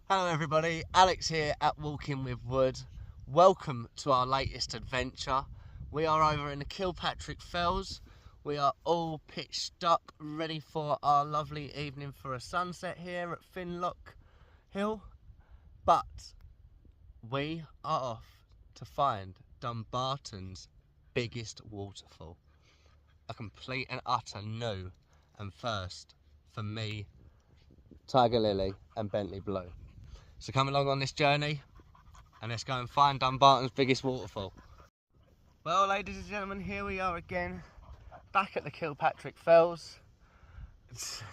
Hello everybody, Alex here at Walking with Wood. Welcome to our latest adventure. We are over in the Kilpatrick Fells. We are all pitched up, ready for our lovely evening for a sunset here at Finlock Hill. But we are off to find Dunbarton's biggest waterfall. A complete and utter new and first for me, Tiger Lily and Bentley Blue. So come along on this journey and let's go and find Dunbarton's biggest waterfall. Well, ladies and gentlemen, here we are again, back at the Kilpatrick Fells. It's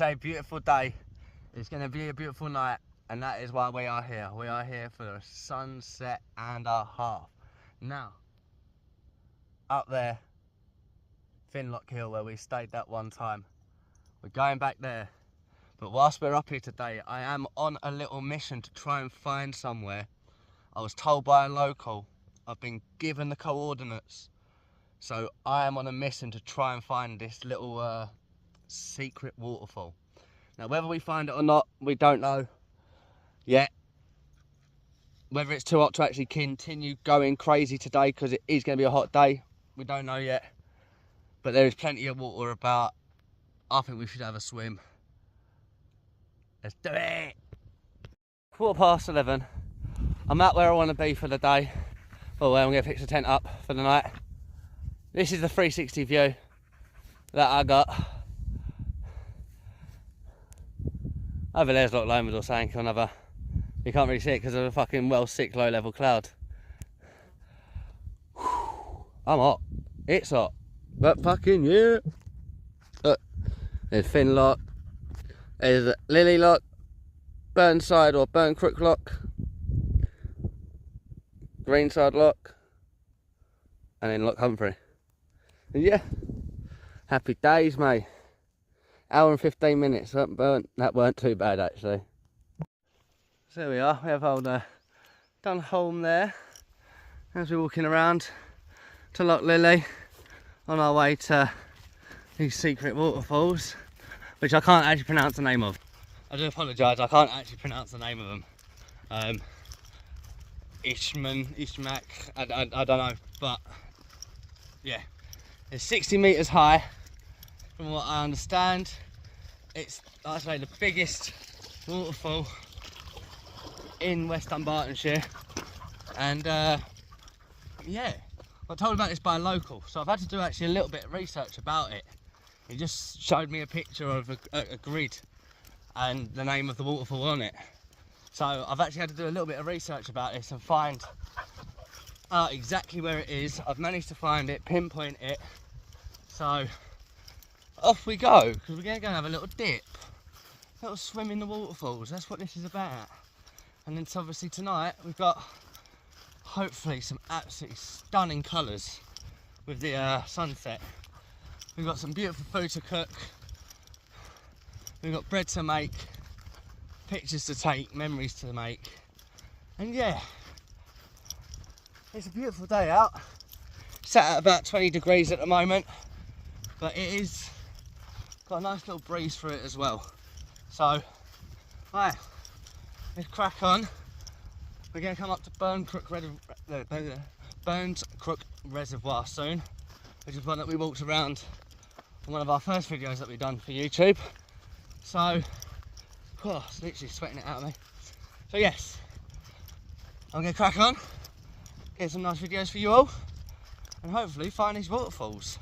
a beautiful day. It's going to be a beautiful night, and that is why we are here. We are here for a sunset and a half. Now, up there, Finlock Hill, where we stayed that one time, we're going back there. But whilst we're up here today, I am on a little mission to try and find somewhere. I was told by a local, I've been given the coordinates. So I am on a mission to try and find this little secret waterfall. Now whether we find it or not, we don't know yet. Whether it's too hot to actually continue going crazy today, because it is going to be a hot day, we don't know yet. But there is plenty of water about. I think we should have a swim. Let's do it! 11:15. I'm at where I want to be for the day. Well, I'm going to fix the tent up for the night. This is the 360 view that I got. Over there's Loch Lomond or something or another. You can't really see it because of a fucking well sick low level cloud. I'm hot. It's hot. But fucking yeah. Look, there's Finlock. There's Lily Lock, Burnside or Burncrook Lock, Greenside Lock, and then Loch Humphrey. And yeah, happy days, mate. Hour and 15 minutes. That weren't too bad actually. So there we are. We have old Dunholm there as we're walking around to Loch Lily on our way to these secret waterfalls, which I can't actually pronounce the name of. I do apologise, I can't actually pronounce the name of them. Ishmak, I don't know, but yeah. It's 60 metres high, from what I understand. It's, like I say, the biggest waterfall in West Dunbartonshire. And yeah, I got told about this by a local, so I've had to do actually a little bit of research about it. He just showed me a picture of a grid and the name of the waterfall on it. So I've actually had to do a little bit of research about this and find out exactly where it is. I've managed to find it, pinpoint it. So off we go, because we're going to go and have a little dip. A little swim in the waterfalls, that's what this is about. And then obviously tonight we've got hopefully some absolutely stunning colours with the sunset. We've got some beautiful food to cook, we've got bread to make, pictures to take, memories to make, and yeah, it's a beautiful day out. Sat at about 20 degrees at the moment, but it is got a nice little breeze through it as well. So, right, let's crack on. We're going to come up to Burncrook Reservoir soon, which is one that we walked around on one of our first videos that we've done for YouTube. So, oh, it's literally sweating it out of me. So yes, I'm going to crack on, get some nice videos for you all, and hopefully find these waterfalls.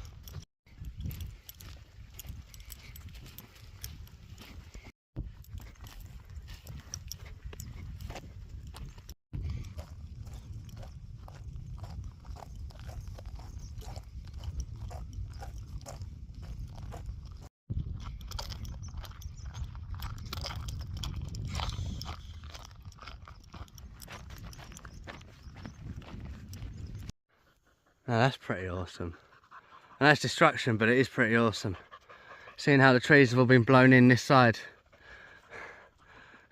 Now that's pretty awesome. And that's destruction, but it is pretty awesome. Seeing how the trees have all been blown in this side.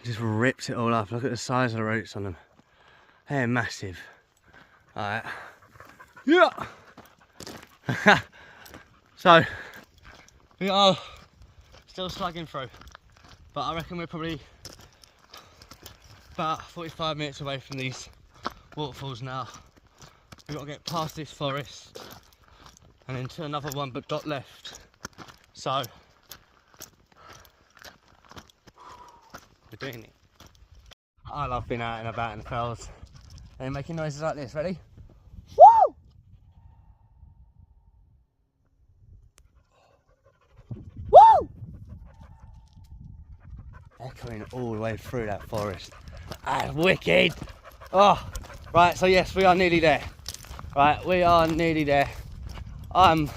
It just rips it all up. Look at the size of the roots on them. They're massive. Alright. Yeah! So, we are still slugging through. But I reckon we're probably about 45 minutes away from these waterfalls now. We've got to get past this forest and into another one but got left. So we're doing it. I love being out and about in the fells and making noises like this. Ready? Woo! Woo! Echoing all the way through that forest. That's wicked. Oh, right, so yes, we are nearly there. Right, we are nearly there. I'm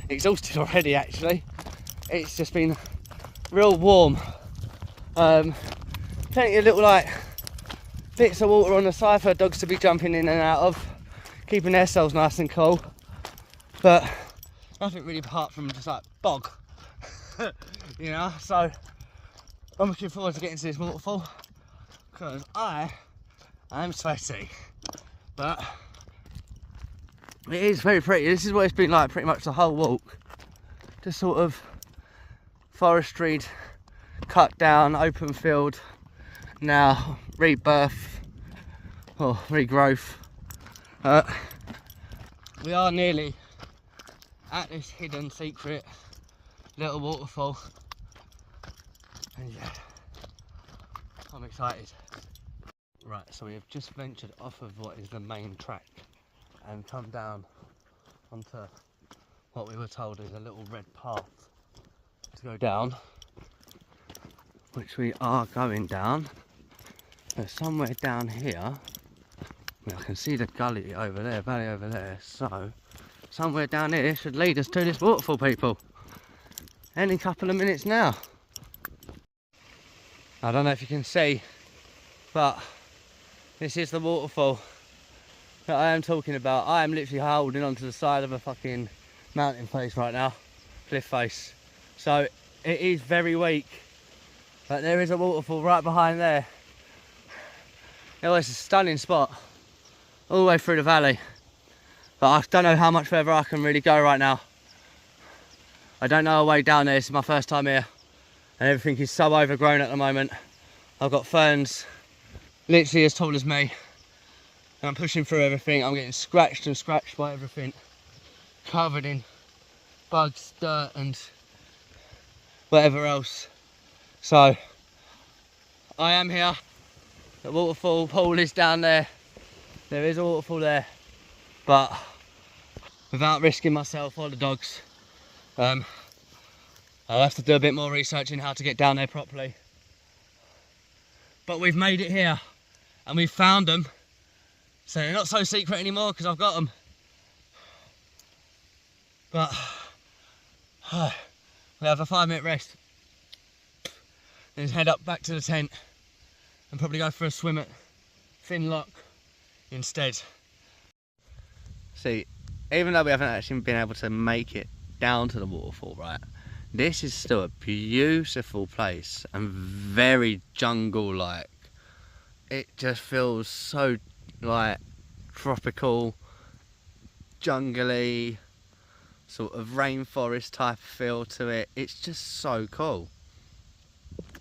exhausted already, actually. It's just been real warm. Plenty of little like bits of water on the side for dogs to be jumping in and out of, keeping themselves nice and cool. But nothing really apart from just like bog, you know. So I'm looking forward to getting to this waterfall because I am sweaty, but it is very pretty. This is what it's been like pretty much the whole walk. Just sort of forestry, cut down, open field, now rebirth or regrowth. We are nearly at this hidden secret little waterfall, and yeah, I'm excited. Right, so we have just ventured off of what is the main track and come down onto what we were told is a little red path to go down, which we are going down. There's somewhere down here, I can see the gully over there, valley over there, so somewhere down here should lead us to this waterfall, people. Any couple of minutes now. I don't know if you can see, but this is the waterfall that I am talking about. I am literally holding onto the side of a fucking mountain face right now, cliff face. So it is very weak, but there is a waterfall right behind there. Oh, it's a stunning spot, all the way through the valley. But I don't know how much further I can really go right now. I don't know a way down there. This is my first time here, and everything is so overgrown at the moment. I've got ferns literally as tall as me, and I'm pushing through everything. I'm getting scratched and scratched by everything, covered in bugs, dirt and whatever else. So I am here. The waterfall pool is down there. There is a waterfall there, but without risking myself or the dogs, I'll have to do a bit more research in how to get down there properly. But we've made it here and we've found them, so they're not so secret anymore because I've got them. But we have a 5-minute rest, then head up back to the tent and probably go for a swim at Finlock instead. See, even though we haven't actually been able to make it down to the waterfall, right, this is still a beautiful place and very jungle like. It just feels so like tropical, jungly, sort of rainforest type of feel to it. It's just so cool.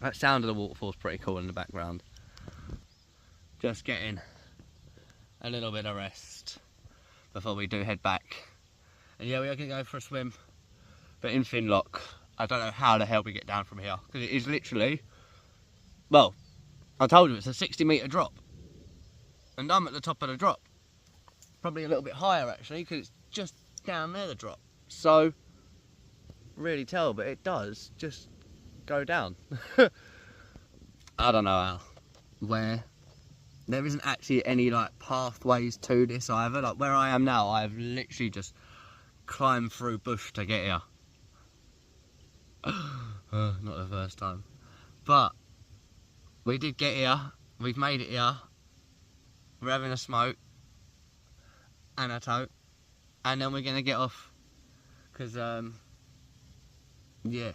That sound of the waterfall is pretty cool in the background. Just getting a little bit of rest before we do head back. And yeah, we are going to go for a swim, but in Finlock. I don't know how the hell we get down from here, because it is literally, well, I told you it's a 60-metre drop, and I'm at the top of the drop. Probably a little bit higher actually, because it's just down there, the drop. So, really tell, but it does just go down. I don't know how, where. There isn't actually any like pathways to this either. Like where I am now, I've literally just climbed through bush to get here. Not the first time, but we did get here. We've made it here. We're having a smoke and a tote, and then we're gonna get off because yeah,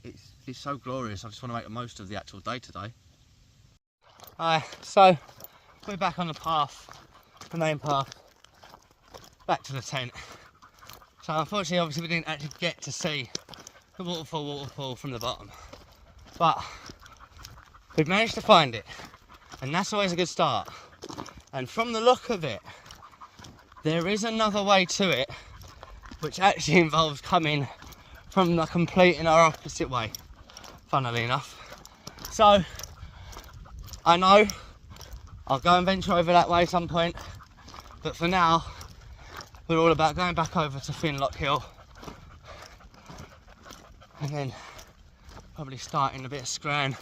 it's so glorious. I just want to make the most of the actual day today. So we're back on the path, the main path, back to the tent. So unfortunately, obviously we didn't actually get to see the waterfall from the bottom, but we've managed to find it. And that's always a good start. And from the look of it, there is another way to it, which actually involves coming from the complete and our opposite way, funnily enough. So, I know I'll go and venture over that way at some point, but for now, we're all about going back over to Finlock Hill and then probably starting a bit of Scran.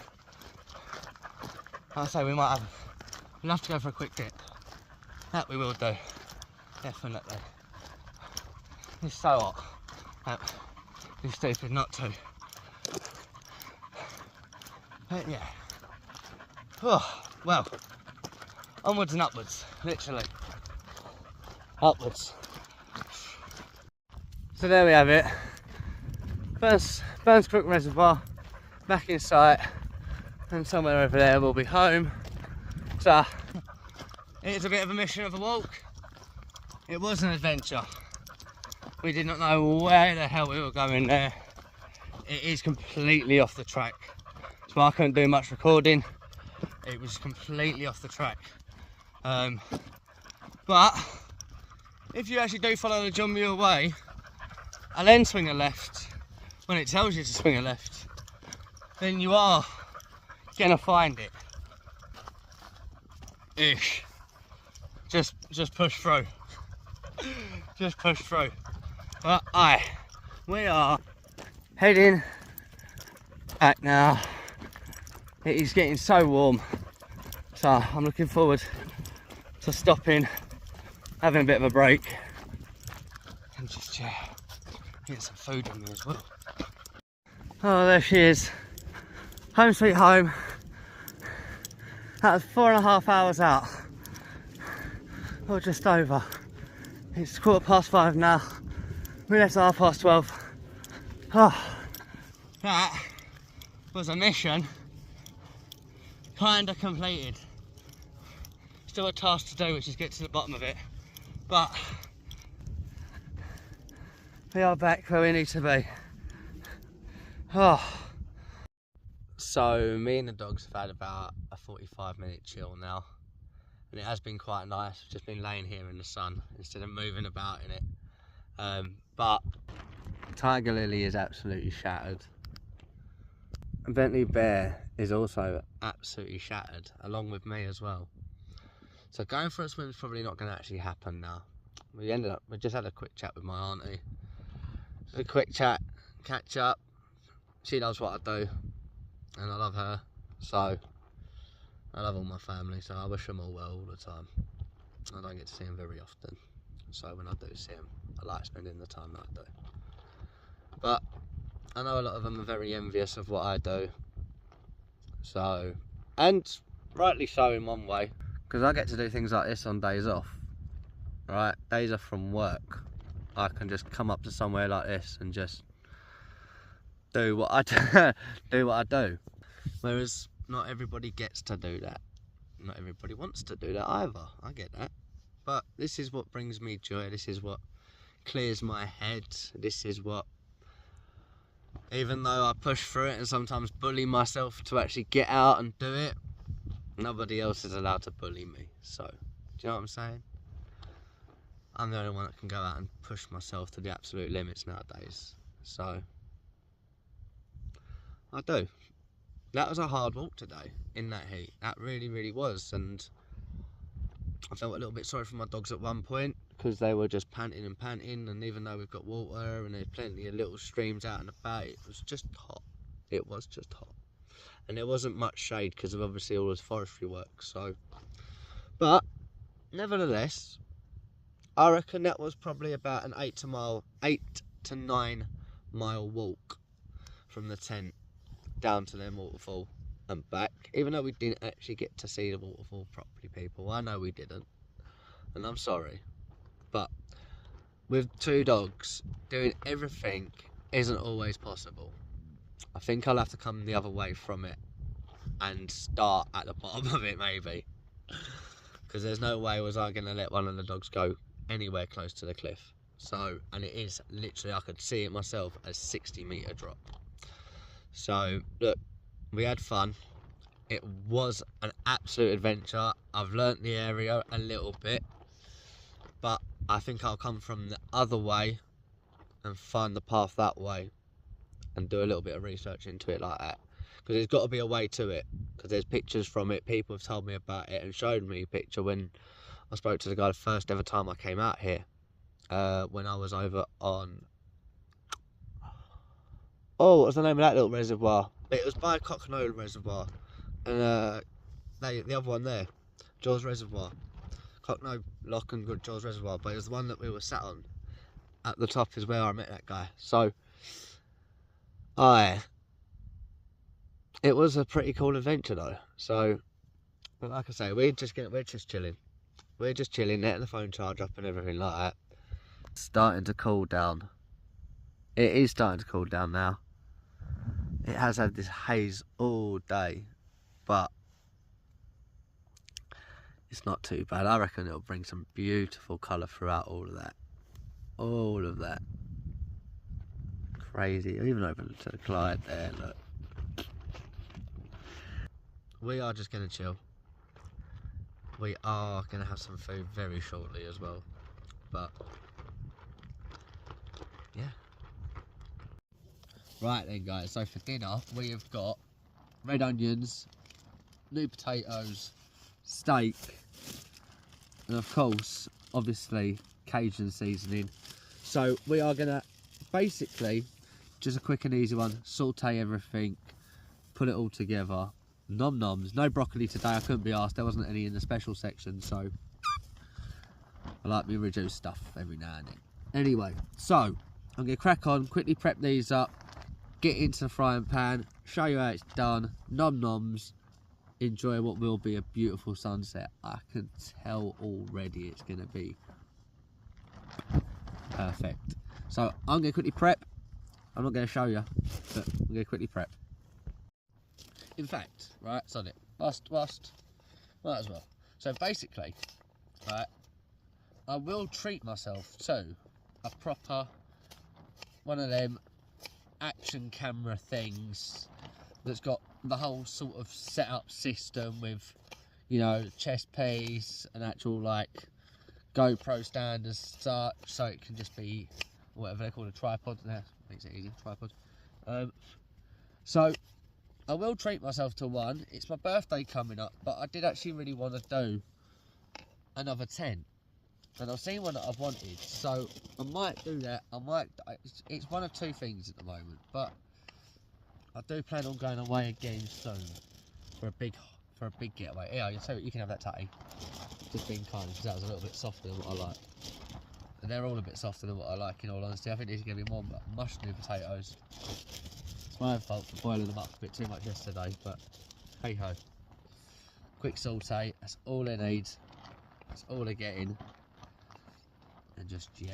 Like I say, we'll have to go for a quick dip. That we will do, definitely. It's so hot that it's stupid not to. But yeah. Oh, well, onwards and upwards, literally. Upwards. So there we have it. Burns Crook Reservoir, back in sight, and somewhere over there we'll be home. So, it's a bit of a mission of a walk. It was an adventure. We did not know where the hell we were going there. It is completely off the track. So I couldn't do much recording. It was completely off the track. But if you actually do follow the John Muir way and then swing a left when it tells you to swing a left, then you are gonna find it. Ish. Just push through. Just push through. But we are heading back now. It is getting so warm, so I'm looking forward to stopping, having a bit of a break, and just get some food in me as well. Oh, there she is. Home sweet home. That was 4.5 hours out, or just over. It's 5:15 now. We left at 12:30. Oh, that was a mission kinda completed. Still a task to do, which is get to the bottom of it, but we are back where we need to be. Oh. So me and the dogs have had about a 45-minute chill now, and it has been quite nice. We've just been laying here in the sun instead of moving about in it. But Tiger Lily is absolutely shattered. And Bentley Bear is also absolutely shattered, along with me as well. So going for a swim is probably not going to actually happen now. We just had a quick chat with my auntie. Just a quick chat, catch up. She knows what I do, and I love her. So I love all my family, so I wish them all well all the time. I don't get to see them very often, so when I do see them, I like spending the time that I do. But I know a lot of them are very envious of what I do, so, and rightly so in one way, because I get to do things like this on days off, right? Days off from work, I can just come up to somewhere like this and just do what I do. Whereas not everybody gets to do that. Not everybody wants to do that either. I get that. But this is what brings me joy. This is what clears my head. This is what, even though I push through it and sometimes bully myself to actually get out and do it, nobody else is allowed to bully me. So, do you know what I'm saying? I'm the only one that can go out and push myself to the absolute limits nowadays. So, I do. That was a hard walk today in that heat. That really, really was. And I felt a little bit sorry for my dogs at one point, because they were just panting and panting, and even though we've got water and there's plenty of little streams out and about, it was just hot. It was just hot. And there wasn't much shade because of obviously all this forestry work. So, but nevertheless, I reckon that was probably about an 8 to 9 mile walk from the tent down to the waterfall and back, even though we didn't actually get to see the waterfall properly, people. I know we didn't, and I'm sorry, but with 2 dogs, doing everything isn't always possible. I think I'll have to come the other way from it and start at the bottom of it, maybe, because there's no way was I going to let one of the dogs go anywhere close to the cliff. So, and it is literally, I could see it myself, a 60-metre drop. So look, we had fun. It was an absolute adventure. I've learnt the area a little bit, but I think I'll come from the other way and find the path that way and do a little bit of research into it like that, because there's got to be a way to it, because there's pictures from it. People have told me about it and showed me a picture when I spoke to the guy the first ever time I came out here, when I was over on, oh, what was the name of that little reservoir? It was by Cocknoe Reservoir, and the other one there, Jaws Reservoir. Cocknoe Lock and Good Jaws Reservoir, but it was the one that we were sat on. At the top is where I met that guy. So, it was a pretty cool adventure though. So, but like I say, we're just chilling. We're just chilling, letting the phone charge up and everything like that. It's starting to cool down. It is starting to cool down now. It has had this haze all day, but it's not too bad. I reckon it'll bring some beautiful colour throughout all of that. All of that. Crazy. Even over to the Clyde there, look. We are just going to chill. We are going to have some food very shortly as well. But, yeah. Right then guys, so for dinner we have got red onions, new potatoes, steak, and of course, obviously, Cajun seasoning. So we are going to basically, just a quick and easy one, saute everything, put it all together. Nom noms. No broccoli today, I couldn't be asked, there wasn't any in the special section, so I like me reduced stuff every now and then. Anyway, so I'm going to crack on, quickly prep these up, get into the frying pan, show you how it's done, nom noms, enjoy what will be a beautiful sunset. I can tell already it's going to be perfect. So I'm going to quickly prep. I'm not going to show you, but I'm going to quickly prep. In fact, right, sod it. Might as well. So basically, right, I will treat myself to a proper one of them action camera things that's got the whole sort of setup system with, you know, chest piece, an actual like GoPro stand as such, so it can just be whatever they call a tripod. There, makes it easy, tripod. So I will treat myself to one. It's my birthday coming up, but I did actually really want to do another tent, and I've seen one that I've wanted, so I might do that. It's one of two things at the moment, but I do plan on going away again soon for a big getaway. Yeah, you can have that tatty. Just being kind, because that was a little bit softer than what I like. And they're all a bit softer than what I like, in all honesty. I think these are going to be more mushed new potatoes. It's my own fault for boiling them up a bit too much yesterday, but hey ho. Quick saute, that's all they need. That's all they're getting. And just, yeah,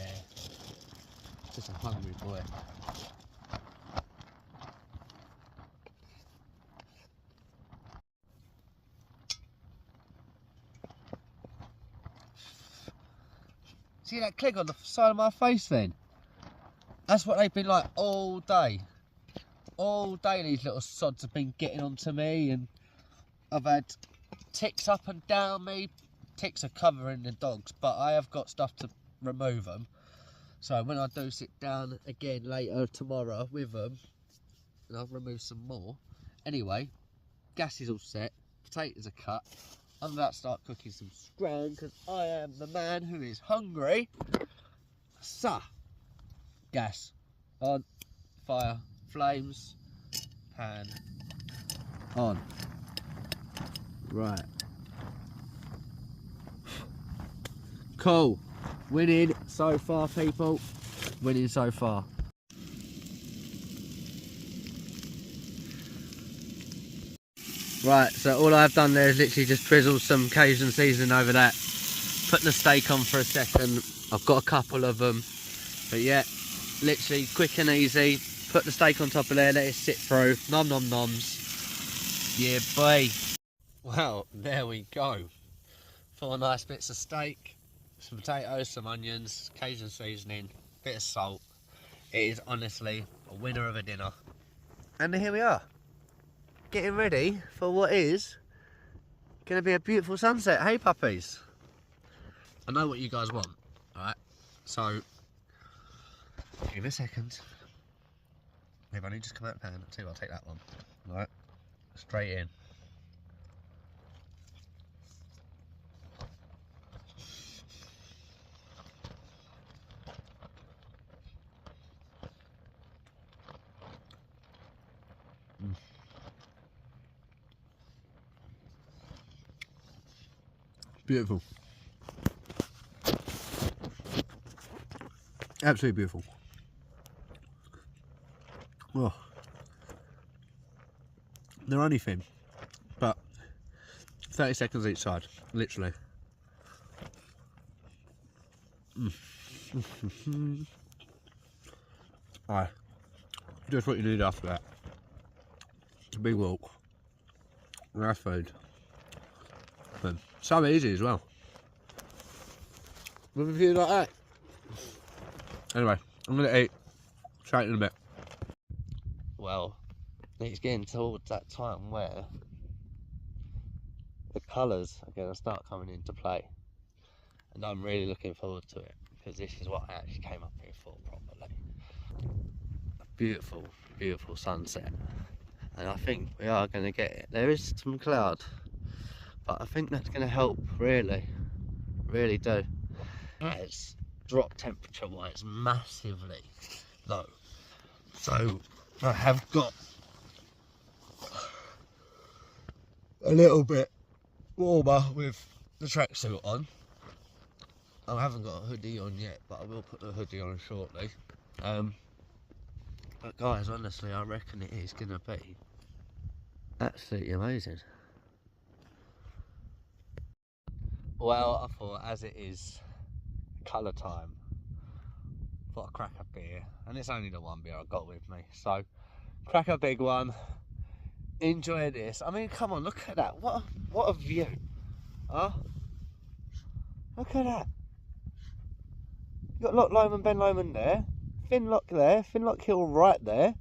just a hungry boy. See that click on the side of my face then? That's what they've been like all day. All day these little sods have been getting onto me, and I've had ticks up and down me. Ticks are covering the dogs, but I have got stuff to remove them. So when I do sit down again later tomorrow with them, and I'll remove some more. Anyway, gas is all set, potatoes are cut. I'm about to start cooking some scran, because I am the man who is hungry. So, gas on, fire, flames, pan on. Right. Cool. Winning so far, people. Winning so far. Right, so all I've done there is literally just drizzle some Cajun seasoning over that. Put the steak on for a second. I've got a couple of them. But yeah, literally quick and easy. Put the steak on top of there, let it sit through. Nom nom noms. Yeah, boy. Well, there we go. 4 nice bits of steak, some potatoes, some onions, Cajun seasoning, bit of salt. It is honestly a winner of a dinner. And here we are. getting ready for what is going to be a beautiful sunset. Hey puppies. I know what you guys want, alright? So, give me a second. They've only just come out of the pan. I'll tell you what, I'll take that one. Alright, straight in. Beautiful. Absolutely beautiful. Oh. They're only thin, but 30 seconds each side, literally. Alright, just what you need after that. It's a big walk. Nice food. But so easy as well. With a view like that. Anyway, I'm going to eat straight in a bit. Well, it's getting towards that time where the colours are going to start coming into play. And I'm really looking forward to it, because this is what I actually came up here for properly. A beautiful, beautiful sunset. And I think we are going to get it. There is some cloud, but I think that's going to help, really do. It's dropped temperature wise massively low, so I have got a little bit warmer with the tracksuit on. I haven't got a hoodie on yet, but I will put the hoodie on shortly. But guys, honestly, I reckon it is going to be absolutely amazing. Well, I thought, as it is colour time, I thought I'd crack a beer, and it's only the one beer I got with me, so crack a big one, enjoy this. I mean, come on, look at that, what a view, huh? Look at that. You got Loch Lomond, Ben Lomond there, Finlock there, Finlock Hill right there,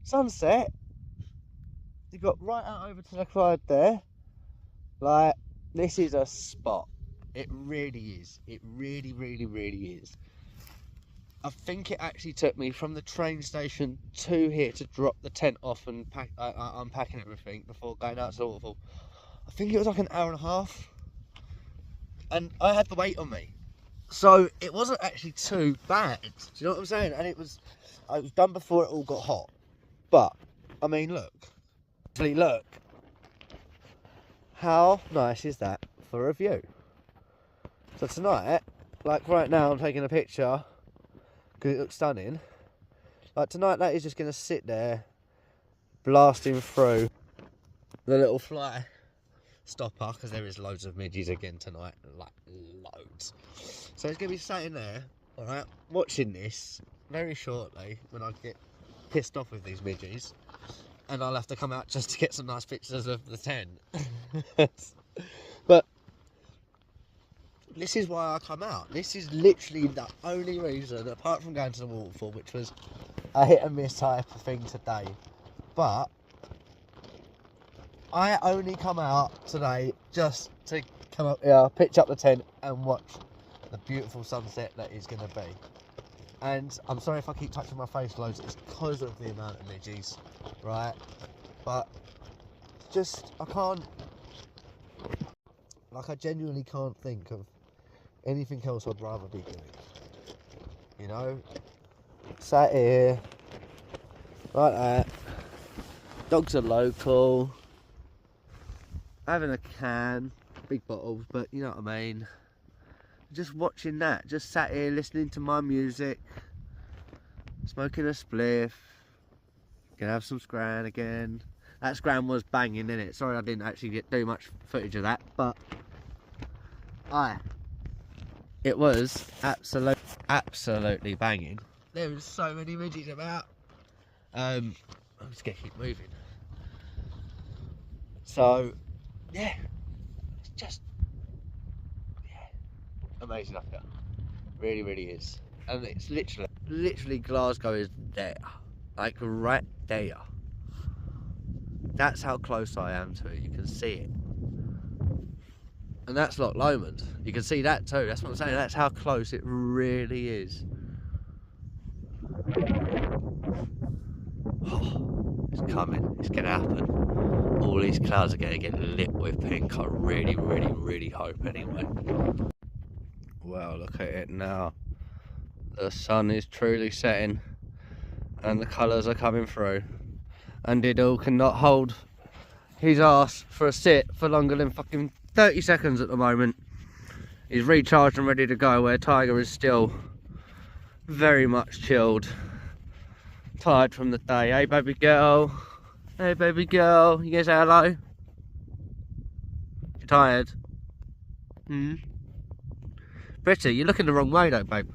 sunset, you got right out over to the Clyde there. Like, this is a spot. It really is. It really is. I think it actually took me from the train station to here to drop the tent off and unpacking everything before going out to the waterfall. I think it was like an hour and a half. And I had the weight on me. So it wasn't actually too bad. Do you know what I'm saying? And it was done before it all got hot. But, I mean, look. Look. How nice is that for a view? So tonight, like right now I'm taking a picture because it looks stunning. Like tonight that is just going to sit there blasting through the little fly stopper, because there is loads of midges again tonight, like loads. So it's going to be sat in there, alright, watching this very shortly when I get pissed off with these midges. And I'll have to come out just to get some nice pictures of the tent. But this is why I come out. This is literally the only reason, apart from going to the waterfall, which was a hit and miss type of thing today. But I only come out today just to come up here, pitch up the tent and watch the beautiful sunset that is going to be. And I'm sorry if I keep touching my face loads, it's because of the amount of midges, right? But just, I can't, like I genuinely can't think of anything else I'd rather be doing. You know, sat here, like that, dogs are local, having a can, big bottles, but you know what I mean. Just watching that, just sat here listening to my music, smoking a spliff, gonna have some scran again. That scran was banging, innit? Sorry I didn't actually do much footage of that, but it was absolutely banging. There was so many midges about. I'm just gonna keep moving. So yeah, it's just amazing up here, really is. And it's literally Glasgow is there, like right there. That's how close I am to it. You can see it. And that's Loch Lomond. You can see that too. That's what I'm saying. That's how close it really is. Oh, it's coming. It's going to happen. All these clouds are going to get lit with pink. I really, really, really hope anyway. Wow, look at it now. The sun is truly setting and the colours are coming through. And Diddle cannot hold his ass for a sit for longer than fucking 30 seconds at the moment. He's recharged and ready to go, where Tiger is still very much chilled. Tired from the day. Hey baby girl. Hey baby girl. You guys say hello? You tired? Pretty, you're looking the wrong way though, babe.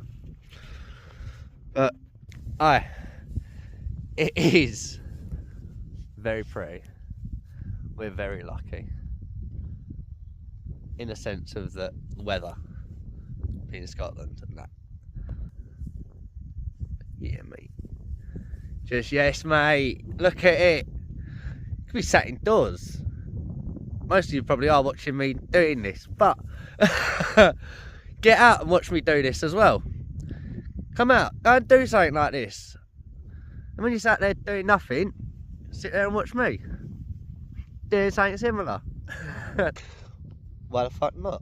But it is very pretty. We're very lucky. In the sense of the weather being in Scotland and that. Yeah, mate. Just yes, mate. Look at it. You could be sat indoors. Most of you probably are watching me doing this, but get out and watch me do this as well. Come out, go and do something like this. And when you sat there doing nothing, sit there and watch me doing something similar. Why the fuck not?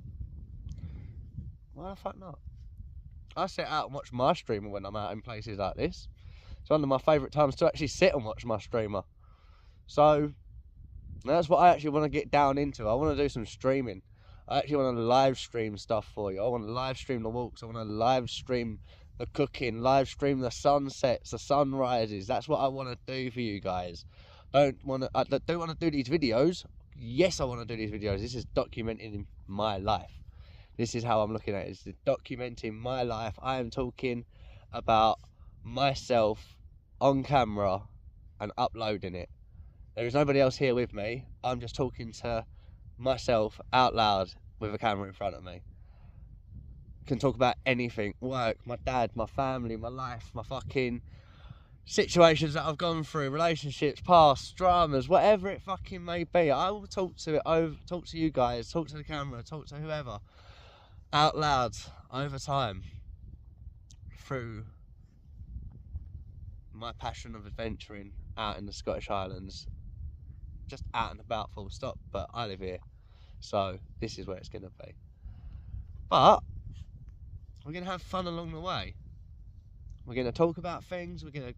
Why the fuck not? I sit out and watch my streamer when I'm out in places like this. It's one of my favourite times to actually sit and watch my streamer. So that's what I actually want to get down into. I want to do some streaming. I actually want to live stream stuff for you. I want to live stream the walks. I want to live stream the cooking, live stream the sunsets, the sunrises. That's what I want to do for you guys. I don't want to do these videos. Yes, I want to do these videos. This is documenting my life. This is how I'm looking at it. It's documenting my life. I am talking about myself on camera and uploading it. There is nobody else here with me. I'm just talking to myself out loud with a camera in front of me. Can talk about anything. Work, my dad, my family, my life, my fucking situations that I've gone through, relationships, past, dramas, whatever it fucking may be. I will talk to it over, talk to you guys, talk to the camera, talk to whoever out loud over time through my passion of adventuring out in the Scottish Highlands, just out and about full stop. But I live here, so this is where it's going to be. But we're going to have fun along the way. We're going to talk about things, we're going to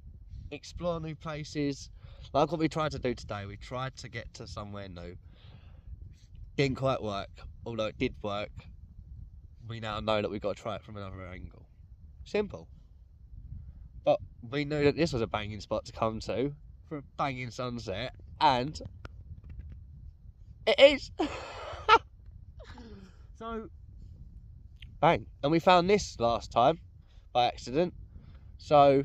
explore new places, like what we tried to do today. We tried to get to somewhere new. Didn't quite work, although it did work. We now know that we've got to try it from another angle. Simple. But we knew that this was a banging spot to come to for a banging sunset, and it is. So, bang. And we found this last time by accident. So,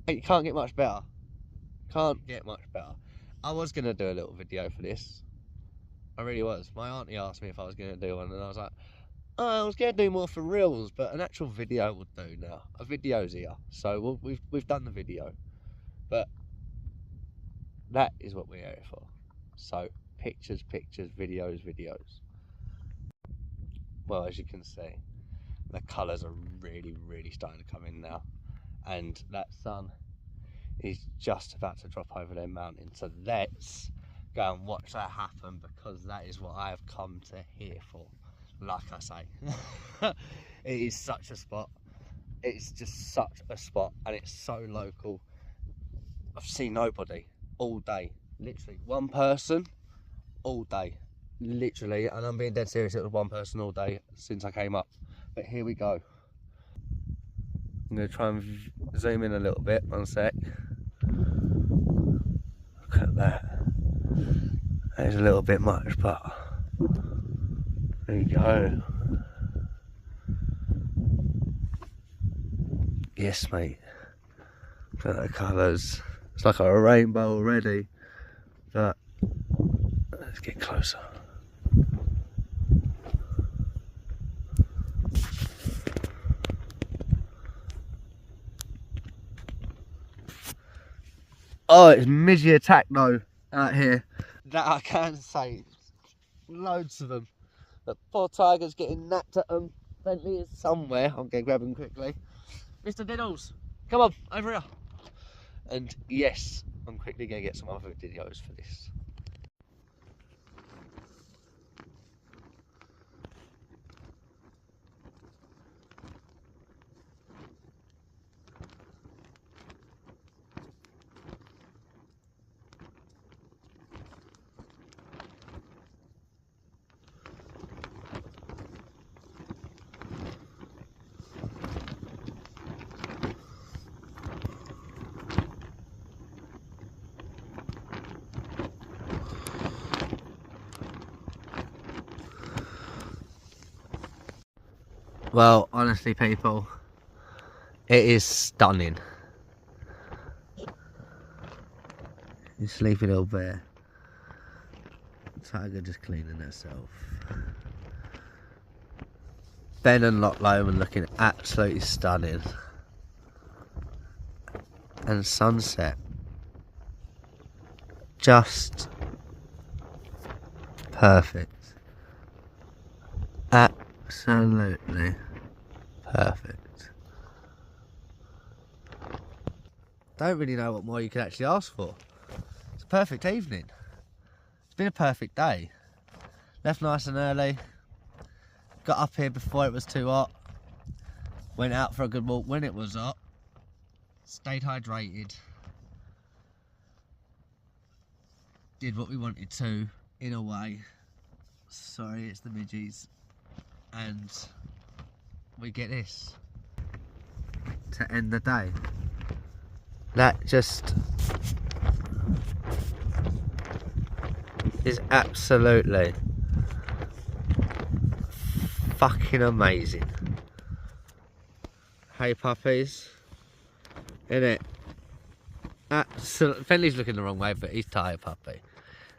it can't get much better. Can't get much better. I was going to do a little video for this. I really was. My auntie asked me if I was going to do one, and I was like, oh, I was going to do more for reels, but an actual video will do now. A video's here, so we've done the video. But that is what we're here for. So, pictures, videos. Well, as you can see, the colours are really, really starting to come in now. And that sun is just about to drop over their mountain. So let's go and watch that happen, because that is what I have come to here for. Like I say, it is such a spot. It's just such a spot, and it's so local. I've seen nobody all day. Literally one person all day. Literally, and I'm being dead serious, it was one person all day since I came up. But here we go. I'm going to try and zoom in a little bit, one sec. Look at that. That is a little bit much, but there you go. Yes, mate. Look at the colours. It's like a rainbow already. But let's get closer. Oh, it's Mizzy Attack though. out here that I can say. Loads of them. But poor tiger's getting napped at them. Bentley is somewhere. I'm going to grab him quickly. Mr. Diddles, come on, over here. And yes, I'm quickly going to get some other videos for this. Well, honestly, people, it is stunning. You sleepy little bear. Tiger just cleaning herself. Ben and Loch Lomond looking absolutely stunning. And sunset. Just perfect. Absolutely perfect. Don't really know what more you could actually ask for. It's a perfect evening. It's been a perfect day. Left nice and early. Got up here before it was too hot. Went out for a good walk when it was hot. Stayed hydrated. Did what we wanted to, in a way. Sorry, it's the midgies. And we get this to end the day. That just is absolutely fucking amazing. Hey puppies, innit? Absolutely. Fenley's looking the wrong way, but he's tired, puppy.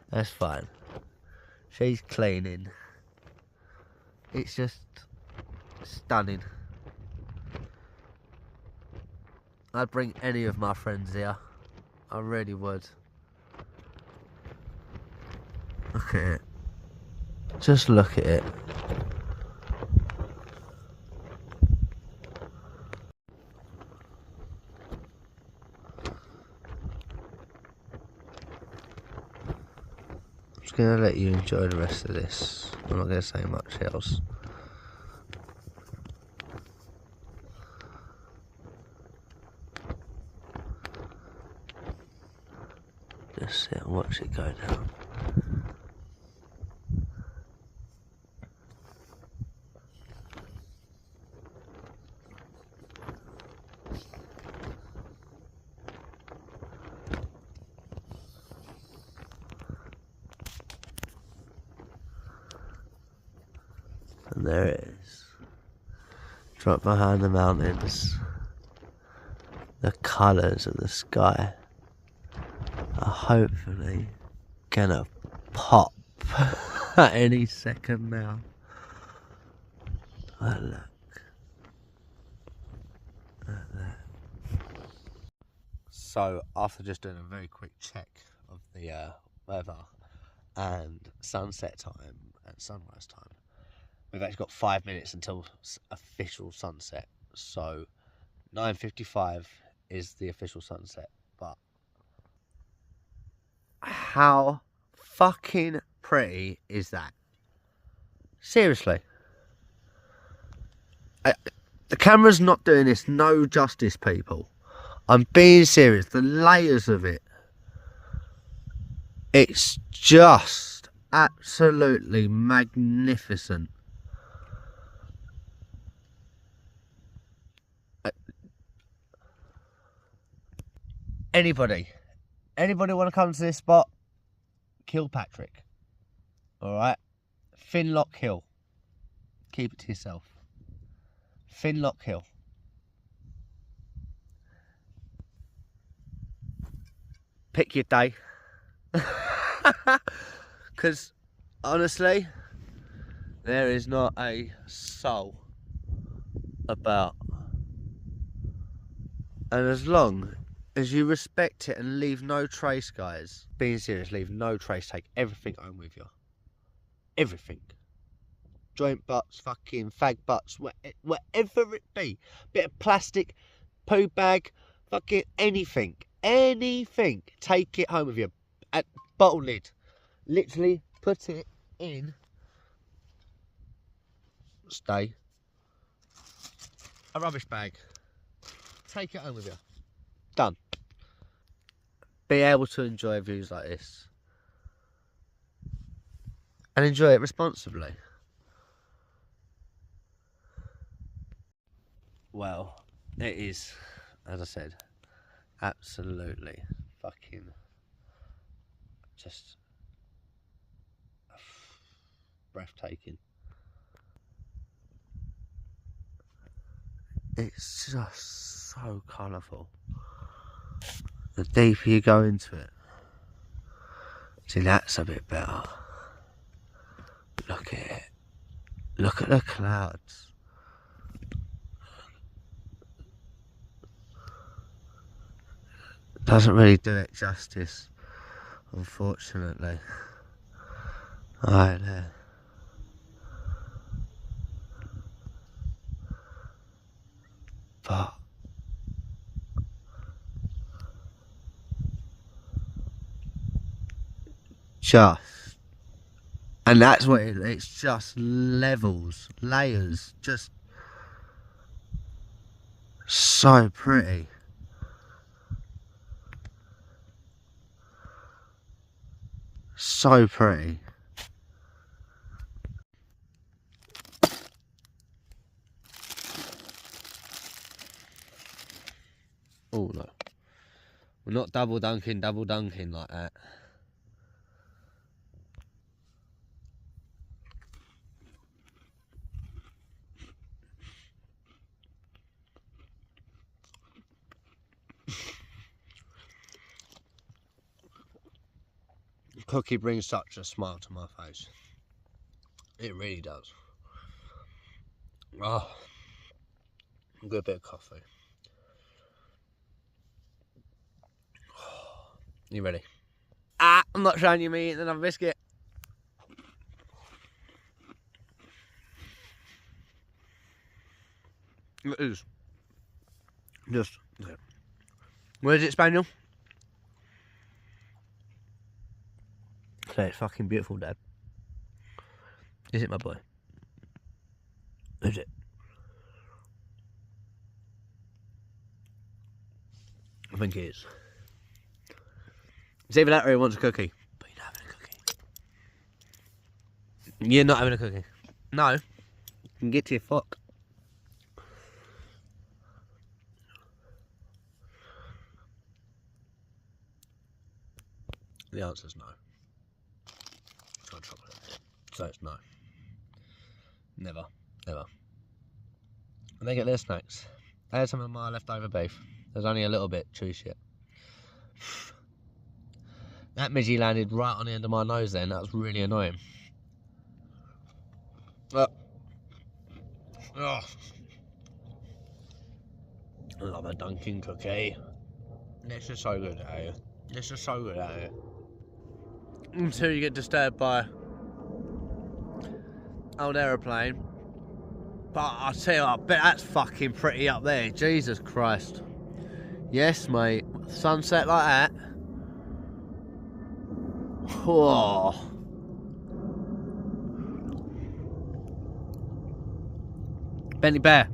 That's fine. She's cleaning. It's just stunning. I'd bring any of my friends here. I really would. Look at it. Just look at it. I'm just going to let you enjoy the rest of this. I'm not going to say much else. Just sit and watch it go down. And there it is. Drop behind the mountains. The colours of the sky are hopefully gonna pop at any second now. Oh, look at that. So after just doing a very quick check of the weather and sunset time and sunrise time, we've actually got 5 minutes until official sunset. So 9:55 is the official sunset, but how fucking pretty is that? Seriously. The camera's not doing this no justice, people. I'm being serious. The layers of it. It's just absolutely magnificent. Anybody want to come to this spot? Kilpatrick. Alright? Finlock Hill. Keep it to yourself. Finlock Hill. Pick your day. Because, honestly, there is not a soul about. And as long as you respect it and leave no trace, guys. Being serious, leave no trace. Take everything home with you. Everything. Joint butts, fucking fag butts, whatever it be. Bit of plastic, poo bag, fucking anything. Anything. Take it home with you. At bottle lid. Literally put it in. Stay. A rubbish bag. Take it home with you. Done. Be able to enjoy views like this. And enjoy it responsibly. Well, it is, as I said, absolutely fucking just breathtaking. It's just so colourful. The deeper you go into it, see, that's a bit better. Look at it. Look at the clouds. Doesn't really do it justice, unfortunately. Right there. But just, and that's what it's just levels, layers, just so pretty. So pretty. Oh no, we're not double dunking like that. Cookie brings such a smile to my face. It really does. Oh, a good bit of coffee. You ready? Ah, I'm not showing you me eating another biscuit. It is. Just. Okay. Where is it, Spaniel? Say it's fucking beautiful, Dad. Is it, my boy? Is it? I think it is. It's either that or he wants a cookie. But you're not having a cookie. You're not having a cookie. No. You can get to your fuck. The answer's no. It's got chocolate. So it's no. Never. Never. And they get their snacks. I had some of my leftover beef. There's only a little bit. Chew shit. That midgie landed right on the end of my nose then. That was really annoying. Oh. I love a Dunkin' cookie. This is so good, eh? This is so good, eh? Until you get disturbed by old aeroplane. But I tell you, I bet that's fucking pretty up there. Jesus Christ. Yes, mate. Sunset like that. Whoa. Benny Bear.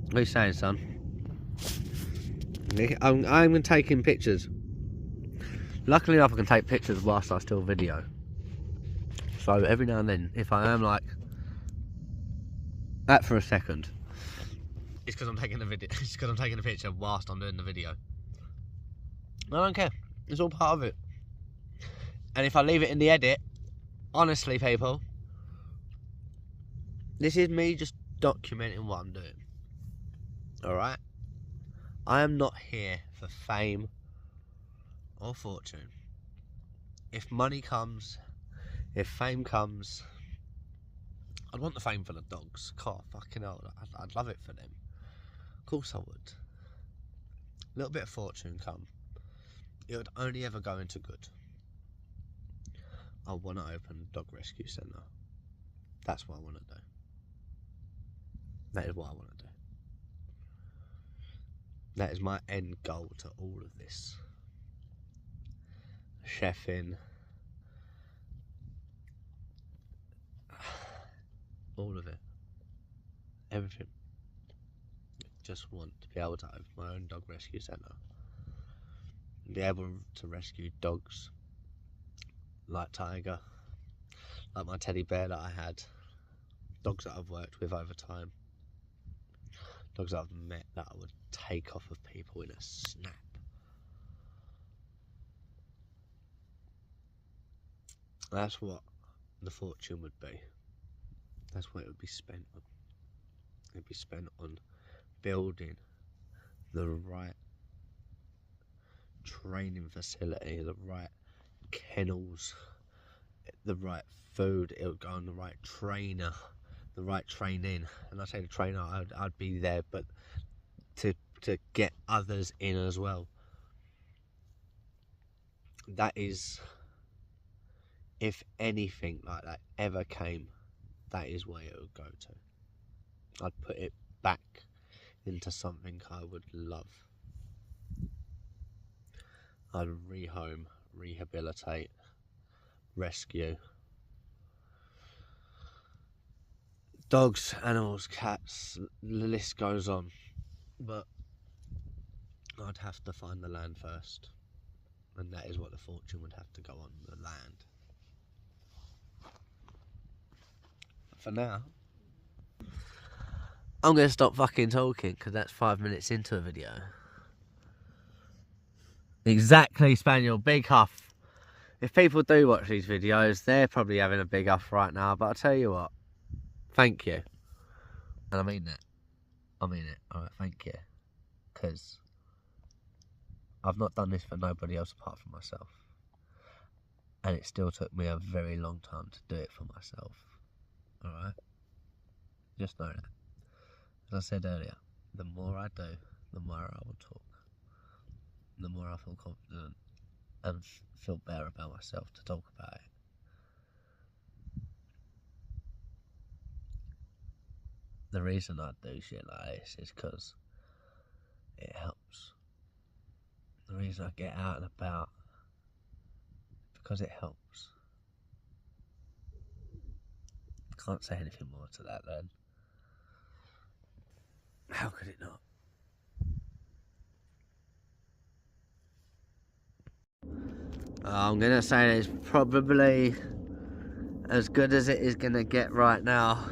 What are you saying, son? I'm taking pictures. Luckily enough, I can take pictures whilst I still video. So every now and then, if I am like that for a second, it's because I'm taking the video. It's because I'm taking a picture whilst I'm doing the video. I don't care. It's all part of it. And if I leave it in the edit, honestly, people, this is me just documenting what I'm doing. Alright? I am not here for fame or fortune. If money comes, if fame comes, I'd want the fame for the dogs. God, fucking hell, I'd love it for them. Of course I would. little bit of fortune come, it would only ever go into good. I want to open a dog rescue centre. That's what I want to do. That is what I want to do. That is my end goal to all of this. Chefing. All of it. Everything. Just want to be able to open my own dog rescue centre. Be able to rescue dogs like Tiger, like my teddy bear that I had, dogs that I've worked with over time, dogs that I've met that I would take off of people in a snap. That's what the fortune would be. That's what it would be spent on. It would be spent on building the right training facility, the right kennels, the right food. It would go on the right trainer, the right training. And I say the trainer, I'd be there, but to get others in as well. That is, if anything like that ever came, that is where it would go to. I'd put it back into something I would love. I'd rehome, rehabilitate, rescue. Dogs, animals, cats, the list goes on. But I'd have to find the land first. And that is what the fortune would have to go on, the land. For now, I'm going to stop fucking talking because that's 5 minutes into a video. Exactly, Spaniel, big huff. If people do watch these videos, they're probably having a big huff right now, but I'll tell you what, thank you. And I mean that. I mean it. Alright, thank you. Because I've not done this for nobody else apart from myself. And it still took me a very long time to do it for myself. Alright? Just know that. As I said earlier, the more I do, the more I will talk. The more I feel confident and feel better about myself to talk about it. The reason I do shit like this is because it helps. The reason I get out and about, because it helps. Can't say anything more to that then. How could it not? I'm gonna say it's probably as good as it is gonna get right now.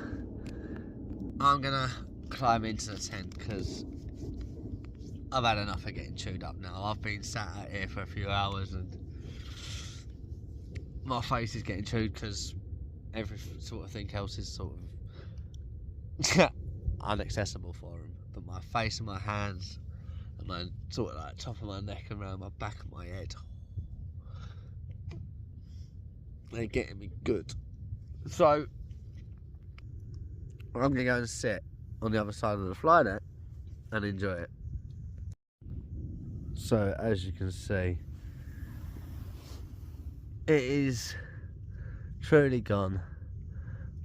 I'm gonna climb into the tent because I've had enough of getting chewed up now. I've been sat out here for a few hours and my face is getting chewed because every sort of thing else is sort of inaccessible for him. But my face and my hands and my sort of like top of my neck and around my back of my head, they're getting me good. So I'm gonna go and sit on the other side of the fly net and enjoy it. So as you can see, it is truly gone,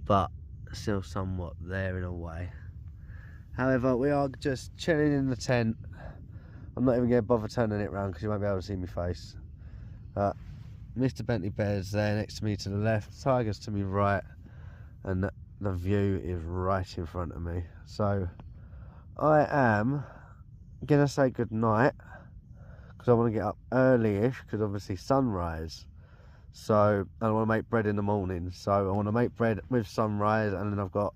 but still somewhat there in a way. However, we are just chilling in the tent. I'm not even going to bother turning it around because you won't be able to see my face. Mr. Bentley Bear's there next to me to the left, Tiger's to me right, and the view is right in front of me. So I am going to say good night because I want to get up early-ish because obviously sunrise. So I want to make bread in the morning. So I want to make bread with sunrise, and then I've got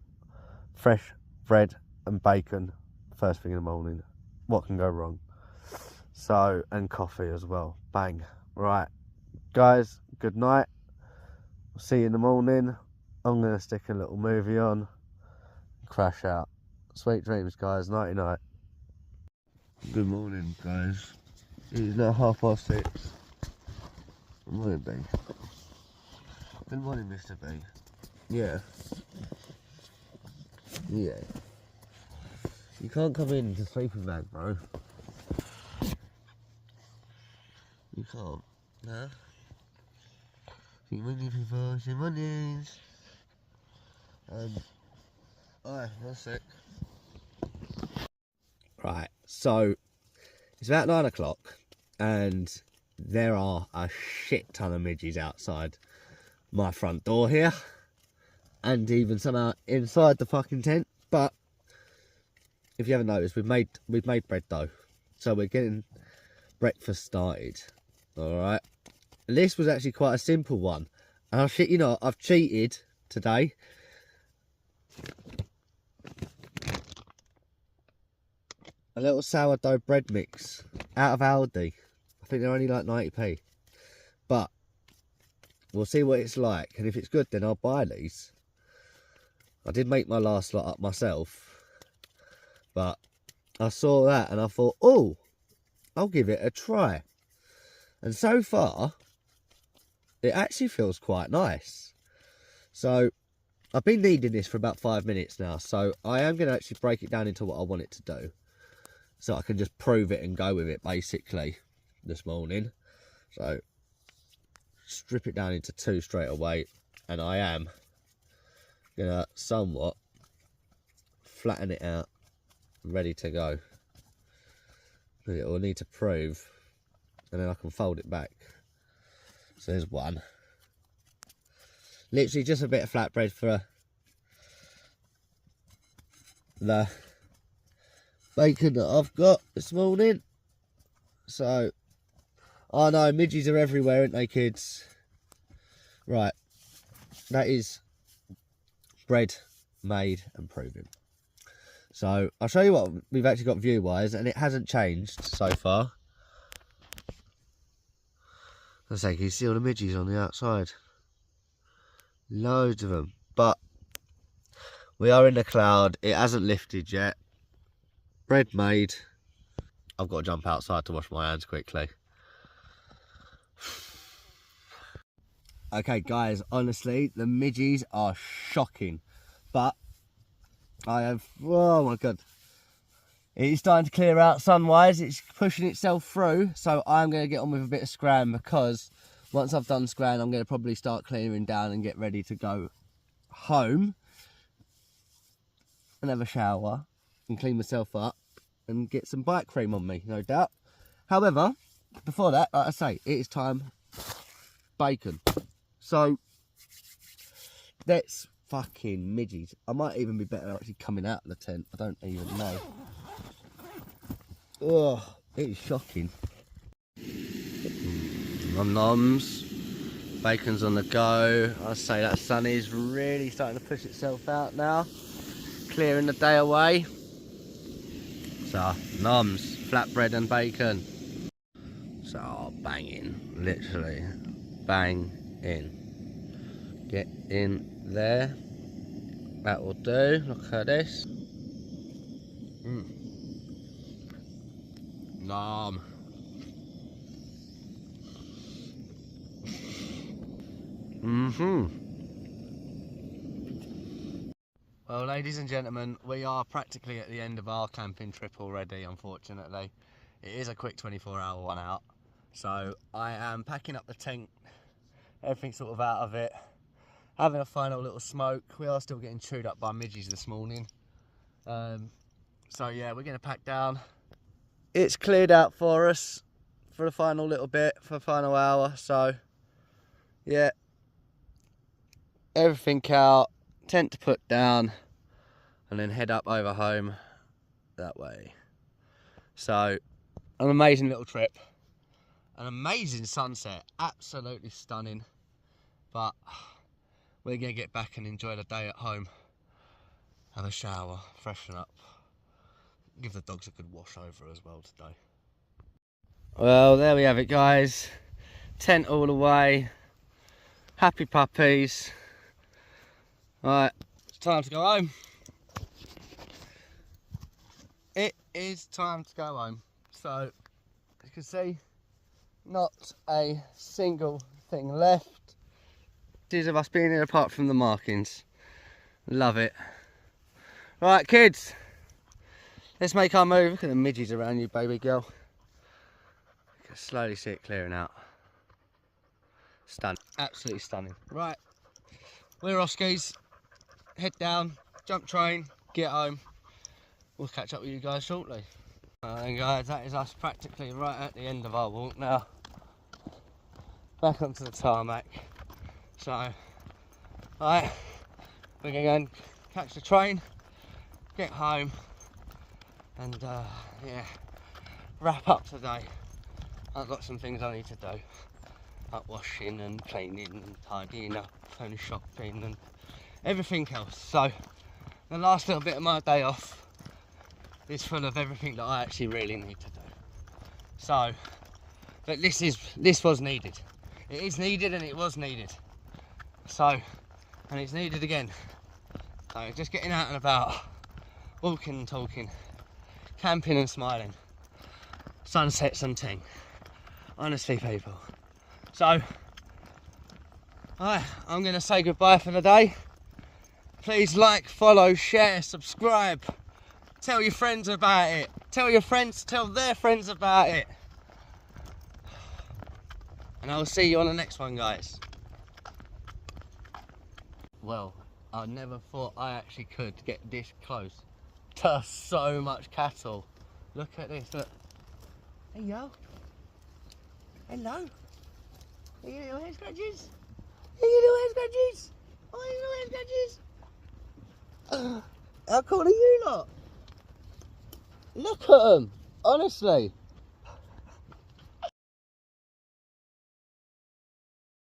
fresh bread and bacon first thing in the morning. What can go wrong? So, and coffee as well. Bang. Right, guys, good night. I'll see you in the morning. I'm going to stick a little movie on and crash out. Sweet dreams, guys. Nighty night. Good morning, guys. It is now 6:30. Good morning, B. Good morning, Mr. B. Yeah. Yeah. You can't come in to sleeping bag, bro. Calm. No. See money people, see monies. Alright, 1 sec. Right, so it's about 9 o'clock and there are a shit ton of midges outside my front door here. And even somehow inside the fucking tent. But if you haven't noticed, we've made bread dough. So we're getting breakfast started. Alright. And this was actually quite a simple one. And I'll shit you not, I've cheated today. A little sourdough bread mix out of Aldi. I think they're only like 90p. But we'll see what it's like. And if it's good, then I'll buy these. I did make my last lot up myself. But I saw that and I thought, oh, I'll give it a try. And so far, it actually feels quite nice. So I've been kneading this for about 5 minutes now. So I am going to actually break it down into what I want it to do. So I can just prove it and go with it basically this morning. So strip it down into 2 straight away. And I am going to somewhat flatten it out, ready to go. It will need to prove, and then I can fold it back. So there's one. Literally just a bit of flatbread for the bacon that I've got this morning. So, I know midges are everywhere, aren't they, kids? Right, that is bread made and proven. So I'll show you what we've actually got view wise, and it hasn't changed so far. I say, can you see all the midges on the outside? Loads of them. But we are in the cloud, it hasn't lifted yet. Bread made. I've got to jump outside to wash my hands quickly. Okay guys, honestly, the midges are shocking. But I have, oh my god, it's starting to clear out sun-wise, it's pushing itself through, so I'm going to get on with a bit of scram, because once I've done scram, I'm going to probably start clearing down and get ready to go home and have a shower and clean myself up and get some bike cream on me, no doubt. However, before that, like I say, it is time bacon. So let's fucking midges. I might even be better actually coming out of the tent. I don't even know. Oh, it is shocking. Nom noms. Bacon's on the go. I say that sun is really starting to push itself out now. Clearing the day away. So, noms, flatbread and bacon. So, banging. Literally. Bang in. Get in there. That will do. Look at this. Nom. Well, ladies and gentlemen, we are practically at the end of our camping trip already, unfortunately. It is a quick 24-hour one out. So I am packing up the tent, everything sort of out of it, having a final little smoke. We are still getting chewed up by midges this morning. So yeah, we're going to pack down. It's cleared out for us for the final little bit, for the final hour. So yeah, everything out, tent to put down, and then head up over home that way. So an amazing little trip, an amazing sunset, absolutely stunning. But we're gonna get back and enjoy the day at home, have a shower, freshen up, give the dogs a good wash over as well today. Well, there we have it, guys. Tent all the way, happy puppies. Right, it's time to go home. It is time to go home. So, as you can see, not a single thing left. These of us being here apart from the markings. Love it. Right, kids, let's make our move. Look at the midges around you, baby girl. You can slowly see it clearing out. Stunning, absolutely stunning. Right, we're off skis, head down, jump train, get home. We'll catch up with you guys shortly. And guys, that is us practically right at the end of our walk now. Back onto the tarmac. So, alright, we're gonna go and catch the train, get home, and yeah, wrap up today. I've got some things I need to do, like washing and cleaning and tidying up and shopping and everything else. So the last little bit of my day off is full of everything that I actually really need to do. So, but this was needed. It is needed and it was needed. So, and it's needed again. So just getting out and about, walking and talking, camping and smiling, sunsets and ting. Honestly, people. So, I'm going to say goodbye for the day. Please like, follow, share, subscribe. Tell your friends about it. Tell your friends to tell their friends about it. And I'll see you on the next one, guys. Well, I never thought I actually could get this close to so much cattle. Look at this, look. Hey, yo. Hello. Are you little hair scratches? Are you little hair scratches? Oh, you little hair scratches? How cool are you lot? Look at them, honestly.